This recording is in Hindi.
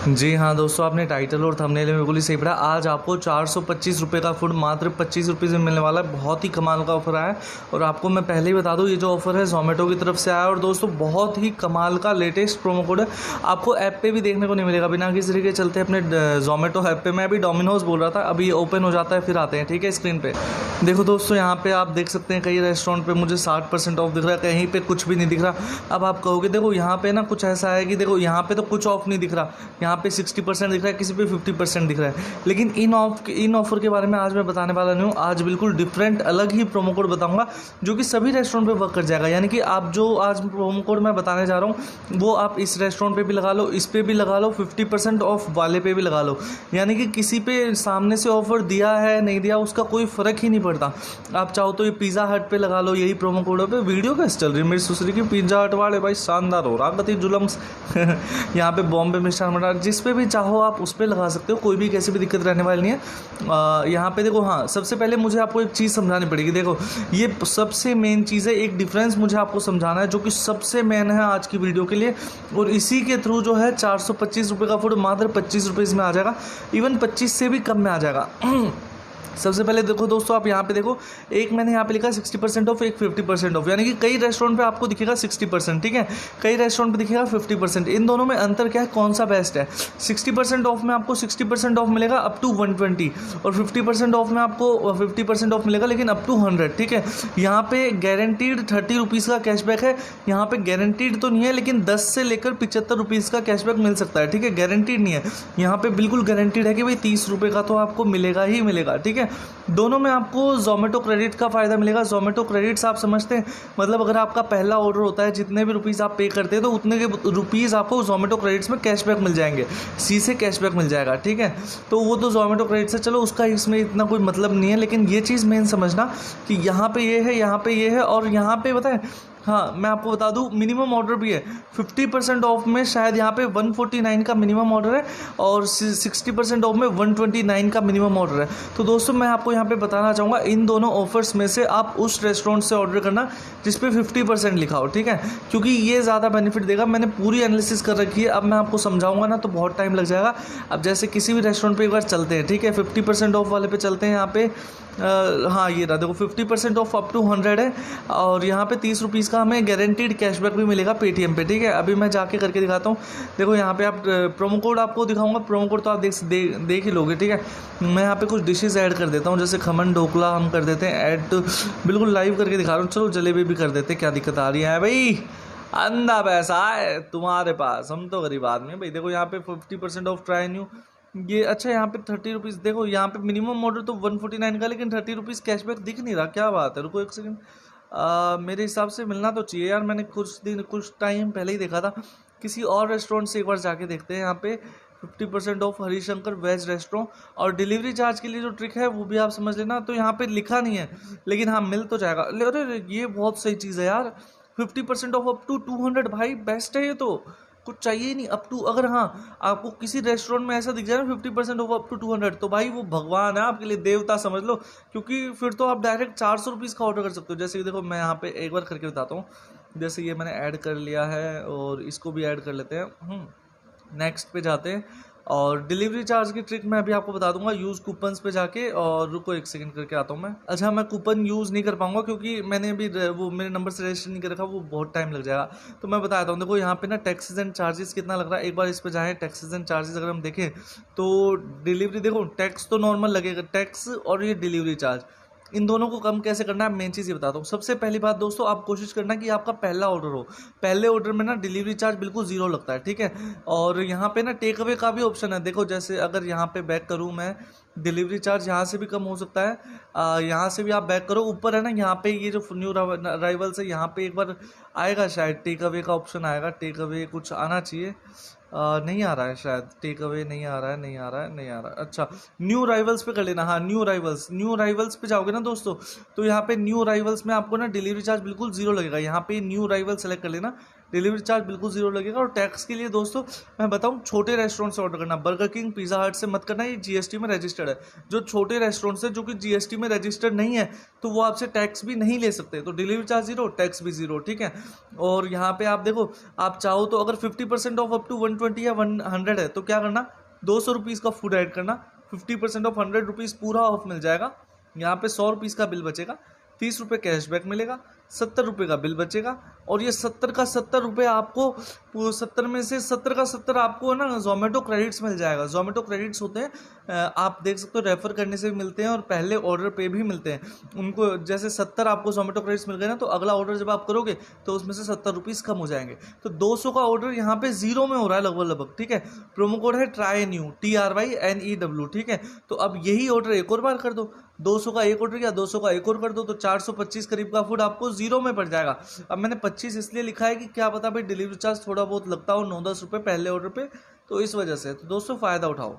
जी हाँ दोस्तों, आपने टाइटल और थंबनेल में बिल्कुल ही सही पढ़ा। आज आपको 425 रुपये का फूड मात्र 25 रुपये में मिलने वाला है। बहुत ही कमाल का ऑफर आया है और आपको मैं पहले ही बता दूँ, ये जो ऑफर है जोमेटो की तरफ से आया है और दोस्तों बहुत ही कमाल का लेटेस्ट प्रोमो कोड है। आपको ऐप पे भी देखने को नहीं मिलेगा, बिना किसी तरीके चलते अपने जोमेटो ऐप पे। मैं अभी डोमिनोज बोल रहा था, अभी ओपन हो जाता है फिर आते हैं, ठीक है। स्क्रीन पे देखो दोस्तों, यहाँ पे आप देख सकते हैं कई रेस्टोरेंट पे मुझे 60% ऑफ दिख रहा है, कहीं पे कुछ भी नहीं दिख रहा। अब आप कहोगे देखो यहाँ पे ना कुछ ऐसा है कि देखो यहाँ पे तो कुछ ऑफ नहीं दिख रहा, यहाँ पे 60% दिख रहा है, किसी पे 50% दिख रहा है। लेकिन इन ऑफर के बारे में आज मैं बताने वाला नहीं हूँ। आज बिल्कुल डिफरेंट अलग ही प्रोमो कोड बताऊंगा जो कि सभी रेस्टोरेंट पे वर्क कर जाएगा। यानी कि आप जो आज प्रोमो कोड मैं बताने जा रहा हूँ वो आप इस रेस्टोरेंट पे भी लगा लो, इस पे भी लगा लो, 50% ऑफ वाले पे भी लगा लो। यानी कि किसी पे सामने से ऑफर दिया है नहीं दिया उसका कोई फ़र्क ही नहीं पड़ता। आप चाहो तो ये पिज़्ज़ा हट पे लगा लो यही प्रोमो कोड पे। वीडियो कैसे चल रही है मेरी सुसरी की, पिज़्ज़ा हट वाले भाई शानदार हो रहा गति जुलम यहाँ पे बॉम्बे मिष्ठान भंडार, जिस पे भी चाहो आप उस पर लगा सकते हो, कोई भी कैसी भी दिक्कत रहने वाली नहीं है। यहाँ पे देखो, हाँ सबसे पहले मुझे आपको एक चीज़ समझानी पड़ेगी। देखो ये सबसे मेन चीज़ है, एक डिफरेंस मुझे आपको समझाना है जो कि सबसे मेन है आज की वीडियो के लिए, और इसी के थ्रू जो है 425 रुपये का फूड मात्र 25 रुपये इसमें आ जाएगा, इवन 25 से भी कम में आ जाएगा। सबसे पहले देखो दोस्तों, आप यहाँ पे देखो, एक मैंने यहाँ पे लिखा 60% ऑफ, एक 50% ऑफ। यानी कि कई रेस्टोरेंट पे आपको दिखेगा 60%, ठीक है, कई रेस्टोरेंट पे दिखेगा 50%। इन दोनों में अंतर क्या है, कौन सा बेस्ट है? 60% ऑफ में आपको 60% ऑफ मिलेगा अप टू 120, और 50% ऑफ में आपको 50% ऑफ मिलेगा लेकिन अप टू 100, ठीक है। यहाँ पे गारंटीड 30 रुपीज़ का कैशबैक है। यहाँ पे गारंटीड तो नहीं है लेकिन 10 से लेकर 75 रुपीज़ का कैशबैक मिल सकता है, ठीक है। गारंटीड नहीं है, यहाँ पे बिल्कुल गारंटीड है कि भाई 30 रुपये का तो आपको मिलेगा ही मिलेगा, ठीक है। दोनों में आपको जोमेटो क्रेडिट का फ़ायदा मिलेगा। जोमेटो क्रेडिट्स आप समझते हैं, मतलब अगर आपका पहला ऑर्डर होता है, जितने भी रुपीज़ आप पे करते हैं तो उतने के रुपीज़ आपको जोमेटो क्रेडिट्स में कैशबैक मिल जाएंगे, सी से कैशबैक मिल जाएगा, ठीक है। तो वो तो जोमेटो क्रेडिट्स है, चलो उसका इसमें इतना कोई मतलब नहीं है। लेकिन ये चीज़ मेन समझना कि यहाँ पे ये है, यहाँ पे ये है, और यहाँ पे बताएं, हाँ मैं आपको बता दूँ मिनिमम ऑर्डर भी है। 50% ऑफ में शायद यहाँ पे 149 का मिनिमम ऑर्डर है और 60% ऑफ में 129 का मिनिमम ऑर्डर है। तो दोस्तों मैं आपको यहाँ पे बताना चाहूँगा, इन दोनों ऑफर्स में से आप उस रेस्टोरेंट से ऑर्डर करना जिस पे 50% लिखा हो, ठीक है, क्योंकि ये ज़्यादा बेनिफिट देगा। मैंने पूरी एनालिसिस कर रखी है, अब मैं आपको समझाऊंगा ना तो बहुत टाइम लग जाएगा। अब जैसे किसी भी रेस्टोरेंट पे एक बार चलते हैं, ठीक है, 50% ऑफ वाले पे चलते हैं। यहाँ पे हाँ ये रहा, देखो 50% ऑफ अप टू 100 है, और यहाँ पे 30 रुपीज़ का हमें गारंटीड कैशबैक भी मिलेगा पेटीएम पे, ठीक है। अभी मैं जाके करके दिखाता हूँ। देखो यहाँ पे आप प्रोमो कोड आपको दिखाऊंगा, प्रोमो कोड तो आप देख ही लोगे, ठीक है। मैं यहाँ पे कुछ डिशेज़ ऐड कर देता हूँ, जैसे खमन ढोकला हम कर देते हैं ऐड, तो बिल्कुल लाइव करके दिखा रहा हूँ। चलो जलेबी भी कर देते हैं, क्या दिक्कत आ रही है भाई, अंधा पैसा है तुम्हारे पास, हम तो गरीब आदमी है भाई। देखो यहाँ पे 50% ऑफ ट्राई न्यू, ये अच्छा यहाँ पे 30 रुपीज़। देखो यहाँ पे मिनिमम ऑर्डर तो 149 का, लेकिन 30 रुपीज़ कैशबैक दिख नहीं रहा, क्या बात है। रुको एक सेकंड, मेरे हिसाब से मिलना तो चाहिए यार। मैंने कुछ टाइम पहले ही देखा था किसी और रेस्टोरेंट से, एक बार जाके देखते हैं। यहाँ पे 50% ऑफ हरिशंकर वेज रेस्टोरेंट, और डिलीवरी चार्ज के लिए जो ट्रिक है वो भी आप समझ लेना। तो यहाँ पे लिखा नहीं है लेकिन हाँ मिल तो जाएगा। अरे ये बहुत सही चीज़ है यार, 50% ऑफ अप टू 200, भाई बेस्ट है ये तो, कुछ चाहिए ही नहीं अप टू। अगर हाँ आपको किसी रेस्टोरेंट में ऐसा दिख जाए ना 50% ऑफ अप टू 200, तो भाई वो भगवान है आपके लिए, देवता समझ लो, क्योंकि फिर तो आप डायरेक्ट 400 रुपीज़ का ऑर्डर कर सकते हो। जैसे कि देखो मैं यहाँ पे एक बार करके बताता हूँ, जैसे ये मैंने ऐड कर लिया है और इसको भी ऐड कर लेते हैं। नेक्स्ट पे जाते हैं, और डिलीवरी चार्ज की ट्रिक मैं अभी आपको बता दूंगा, यूज़ कूपन्स पे जाके। और रुको एक सेकंड करके आता हूँ मैं। अच्छा मैं कूपन यूज़ नहीं कर पाऊंगा क्योंकि मैंने अभी वो मेरे नंबर से रजिस्टर नहीं कर रखा, वो बहुत टाइम लग जाएगा। तो मैं बताता हूँ, देखो यहाँ पे ना टैक्सेस एंड चार्जेस कितना लग रहा है, एक बार इस पे जाएँ। टैक्सेस एंड चार्जेस अगर हम देखें तो डिलीवरी, देखो टैक्स तो नॉर्मल लगेगा, टैक्स और ये डिलीवरी चार्ज, इन दोनों को कम कैसे करना है, मेन चीज़ ये बताता हूँ। सबसे पहली बात दोस्तों, आप कोशिश करना कि आपका पहला ऑर्डर हो, पहले ऑर्डर में ना डिलीवरी चार्ज बिल्कुल ज़ीरो लगता है, ठीक है। और यहाँ पे ना टेक अवे का भी ऑप्शन है। देखो जैसे अगर यहाँ पे बैक करूँ मैं, डिलीवरी चार्ज यहाँ से भी कम हो सकता है, यहाँ से भी आप बैक करो, ऊपर है ना यहाँ पे ये जो न्यू अराइवल्स है यहाँ पे एक बार आएगा शायद टेक अवे का ऑप्शन आएगा। टेक अवे कुछ आना चाहिए, नहीं आ रहा है शायद, टेक अवे नहीं आ रहा है, नहीं आ रहा है। अच्छा न्यू राइवल्स पे कर लेना, हाँ न्यू राइवल्स पे जाओगे ना दोस्तों, तो यहाँ पे न्यू राइवल्स में आपको ना डिलीवरी चार्ज बिल्कुल ज़ीरो लगेगा। यहाँ पे न्यू राइवल सेलेक्ट कर लेना, डिलीवरी चार्ज बिल्कुल जीरो लगेगा। और टैक्स के लिए दोस्तों मैं बताऊं, छोटे रेस्टोरेंट से ऑर्डर करना, बर्गर किंग, पिज़्ज़ा हट से मत करना, ये जीएसटी में रजिस्टर्ड है। जो छोटे रेस्टोरेंट से जो कि जीएसटी में रजिस्टर्ड नहीं है तो वो आपसे टैक्स भी नहीं ले सकते। तो डिलीवरी चार्ज जीरो, टैक्स भी जीरो, ठीक है। और यहाँ पे आप देखो, आप चाहो तो अगर 50% ऑफ अप टू 120 या 100 है तो क्या करना, 200 रुपीज़ का फूड ऐड करना, 50% ऑफ 100 रुपीज़ पूरा ऑफ मिल जाएगा। यहाँ पे 100 रुपीज़ का बिल बचेगा, 30 रुपये कैशबैक मिलेगा, 70 रुपये का बिल बचेगा। और ये 70 का 70 रुपये आपको, 70 में से 70 का 70 आपको ना जोमेटो क्रेडिट्स मिल जाएगा। जोमेटो क्रेडिट्स होते हैं, आप देख सकते हो, रेफर करने से भी मिलते हैं और पहले ऑर्डर पे भी मिलते हैं। उनको जैसे 70 आपको जोमेटो क्रेडिट्स मिल गए ना, तो अगला ऑर्डर जब आप करोगे तो उसमें से 70 रुपीज़ कम हो जाएंगे। तो 200 का ऑर्डर यहाँ पे जीरो में हो रहा है लगभग, ठीक है। प्रोमो कोड है TRYNEW, TRYNEW, ठीक है। तो अब यही ऑर्डर एक और बार कर दो, 200 का एक ऑर्डर किया, 200 का एक और कर दो, तो 425 करीब का फूड आपको जीरो में पड़ जाएगा। अब मैंने 25 इसलिए लिखा है कि क्या पता भाई डिलीवरी चार्ज थोड़ा बहुत लगता हो, 9-10 रुपये पहले ऑर्डर पे, तो इस वजह से। तो दोस्तों फ़ायदा उठाओ।